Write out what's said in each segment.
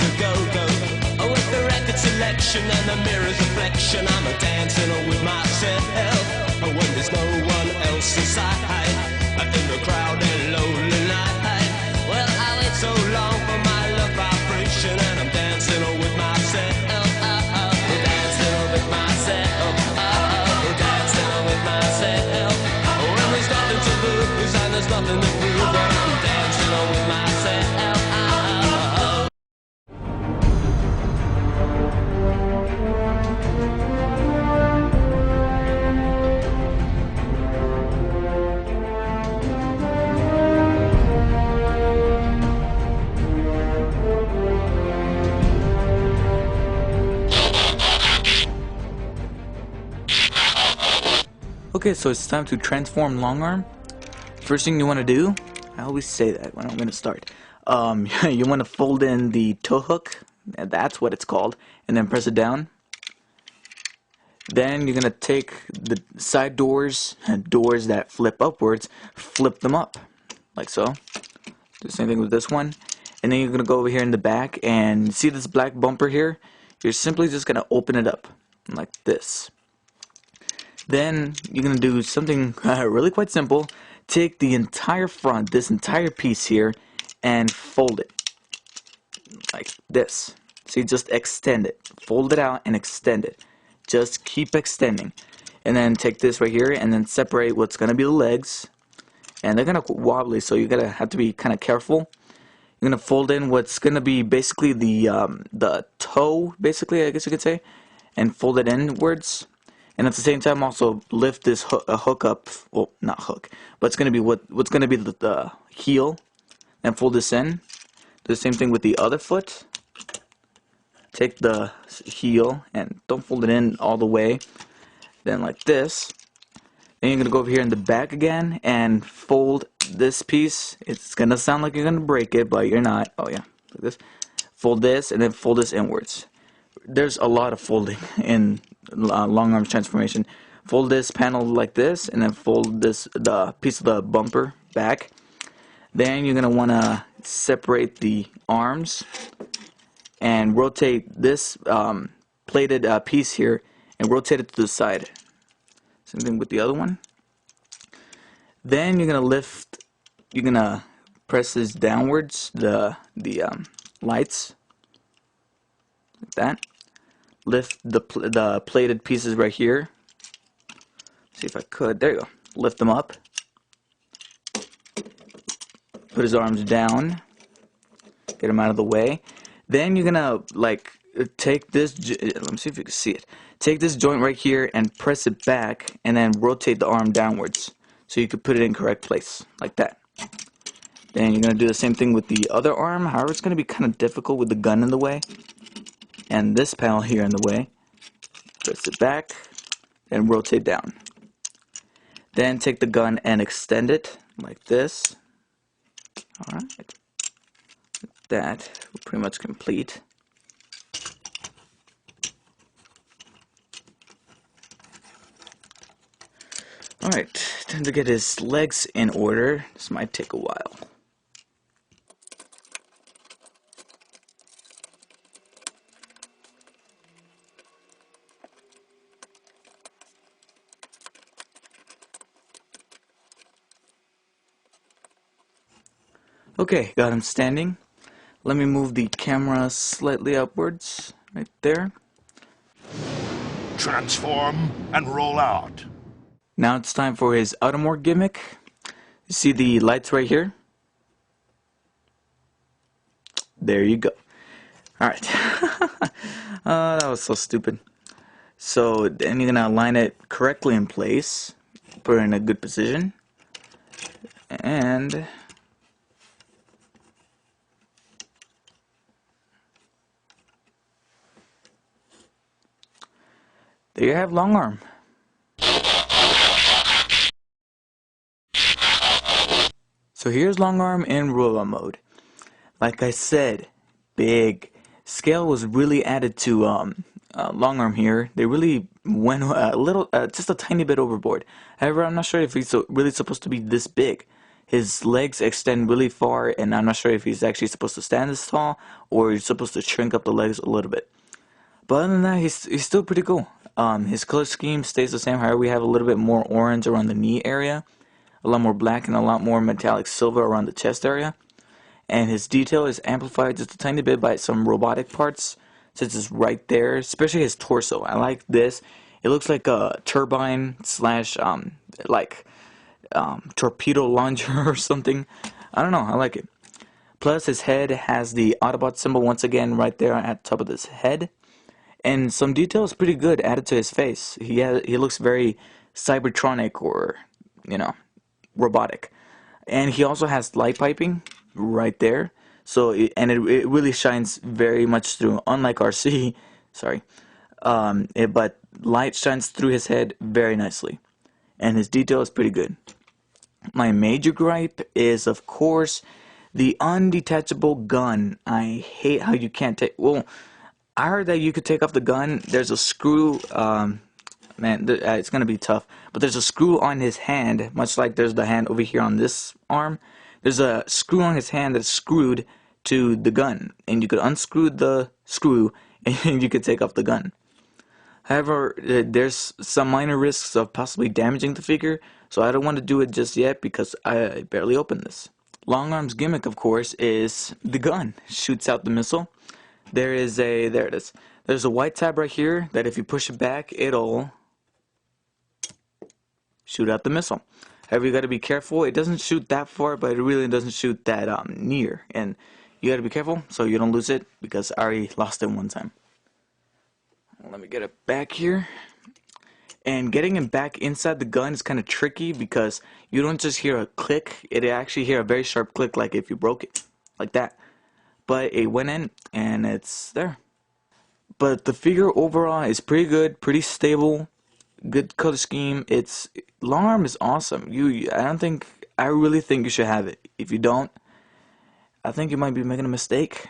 to go-go. With the record selection and the mirror's reflection, I'm a dancing with myself. When there's no one else inside, in the crowded lonely night. Well, I wait so long for my love vibration, and I'm dancing with myself. Dancing with myself. Dancing with myself. When there's nothing to lose and there's nothing to prove, but I'm dancing with myself. Okay, so it's time to transform long arm. First thing you want to do, I always say that when I'm going to start, you want to fold in the toe hook, that's what it's called, and then press it down. Then you're going to take the side doors, doors that flip upwards, flip them up, like so. Do the same thing with this one. And then you're going to go over here in the back, and see this black bumper here? You're simply just going to open it up, like this. Then you're going to do something really quite simple. Take the entire front, this entire piece here, and fold it like this. So you just extend it. Fold it out and extend it. Just keep extending. And then take this right here and then separate what's going to be the legs. And they're going to wobbly, so you're going to have to be kind of careful. You're going to fold in what's going to be basically the toe, basically, I guess you could say, and fold it inwards. And at the same time, also lift this hook up. Well, not hook, but it's gonna be what's gonna be the heel, and fold this in. Do the same thing with the other foot. Take the heel and don't fold it in all the way. Then like this. Then you're gonna go over here in the back again and fold this piece. It's gonna sound like you're gonna break it, but you're not. Oh yeah, like this. Fold this and then fold this inwards. There's a lot of folding in long arms transformation. Fold this panel like this, and then fold the piece of the bumper back. Then you're gonna want to separate the arms and rotate this plated piece here and rotate it to the side. Same thing with the other one. Then you're gonna lift. You're gonna press this downwards. The lights like that. Lift the plated pieces right here. See if I could. There you go. Lift them up. Put his arms down. Get him out of the way. Then you're gonna like take this. Let me see if you can see it. Take this joint right here and press it back, and then rotate the arm downwards so you can put it in correct place like that. Then you're gonna do the same thing with the other arm. However, it's gonna be kind of difficult with the gun in the way. And this panel here in the way. Press it back and rotate down. Then take the gun and extend it like this. Alright, like that. We're pretty much complete. Alright, time to get his legs in order. This might take a while. Okay, got him standing. Let me move the camera slightly upwards, right there. Transform and roll out. Now it's time for his Outermore gimmick. You see the lights right here? There you go. Alright. That was so stupid. So then you're gonna align it correctly in place. Put it in a good position. And there you have long arm. So here's long arm in robot mode. Like I said, big scale was really added to long arm here. They really went a little, just a tiny bit overboard. However, I'm not sure if he's really supposed to be this big. His legs extend really far, and I'm not sure if he's actually supposed to stand this tall or he's supposed to shrink up the legs a little bit. But other than that, he's still pretty cool. His color scheme stays the same. However, we have a little bit more orange around the knee area, a lot more black, and a lot more metallic silver around the chest area. And his detail is amplified just a tiny bit by some robotic parts, such as right there, especially his torso. I like this. It looks like a turbine slash torpedo launcher or something. I don't know. I like it. Plus, his head has the Autobot symbol once again right there at the top of his head. And some detail is pretty good added to his face. He looks very Cybertronic or, robotic. And he also has light piping right there. So, it really shines very much through, unlike RC, sorry. But light shines through his head very nicely. And his detail is pretty good. My major gripe is, of course, the undetachable gun. I hate how you can't take, well, I heard that you could take off the gun. There's a screw, it's going to be tough. But there's a screw on his hand, much like there's the hand over here on this arm. There's a screw on his hand that's screwed to the gun. And you could unscrew the screw and you could take off the gun. However, there's some minor risks of possibly damaging the figure, so I don't want to do it just yet because I barely opened this. Long Arm's gimmick, of course, is the gun. Shoots out the missile. There it is. There's a white tab right here that if you push it back, it'll shoot out the missile. However, you got to be careful. It doesn't shoot that far, but it really doesn't shoot that near. And you got to be careful so you don't lose it because I already lost it one time. Let me get it back here. And getting it back inside the gun is kind of tricky because you don't just hear a click. It actually hear a very sharp click like if you broke it. Like that. But it went in and it's there. But the figure overall is pretty good, pretty stable, good color scheme. Long Arm is awesome. I really think you should have it. If you don't, I think you might be making a mistake.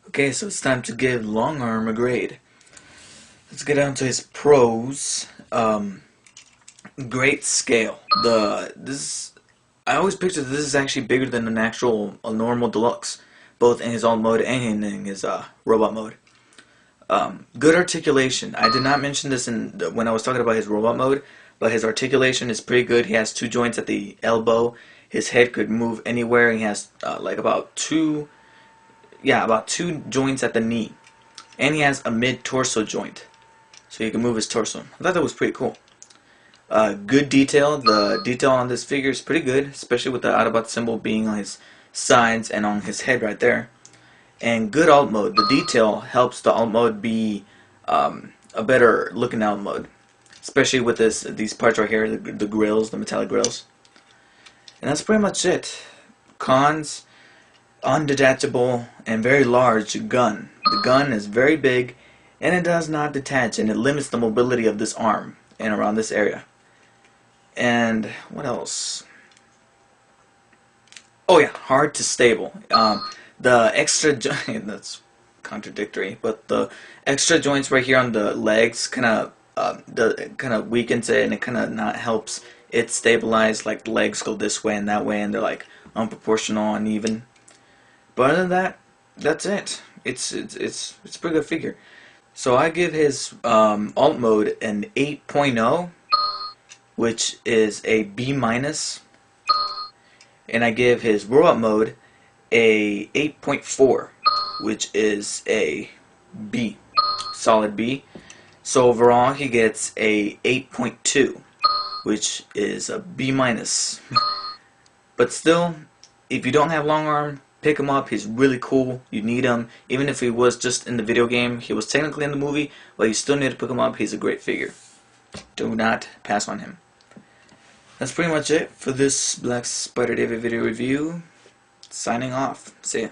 Okay, so it's time to give Long Arm a grade. Let's get down to his pros. Great scale. I always picture this is actually bigger than an actual normal Deluxe, both in his alt mode and in his robot mode. Good articulation. I did not mention this when I was talking about his robot mode, but his articulation is pretty good. He has 2 joints at the elbow. His head could move anywhere. He has about two joints at the knee, and he has a mid-torso joint, so he can move his torso. I thought that was pretty cool. Good detail. The detail on this figure is pretty good, especially with the Autobot symbol being on his sides and on his head right there. And good alt mode. The detail helps the alt mode be a better looking alt mode, especially with these parts right here, the grills, the metallic grills. And that's pretty much it. Cons: undetachable and very large gun. The gun is very big and it does not detach, and it limits the mobility of this arm and around this area. And what else? Oh yeah, hard to stable. The extra that's contradictory, but the extra joints right here on the legs kind of weakens it, and it kind of not helps it stabilize. Like the legs go this way and that way, and they're like unproportional, uneven. But other than that, that's it. It's a pretty good figure. So I give his alt mode an 8.0, which is a B-, and I give his robot mode a 8.4, which is a B, solid B. So overall he gets a 8.2, which is a B-. But still, if you don't have Long Arm, pick him up. He's really cool. You need him. Even if he was just in the video game, he was technically in the movie, but you still need to pick him up. He's a great figure. Do not pass on him. That's pretty much it for this Blackspider David video review. Signing off. See ya.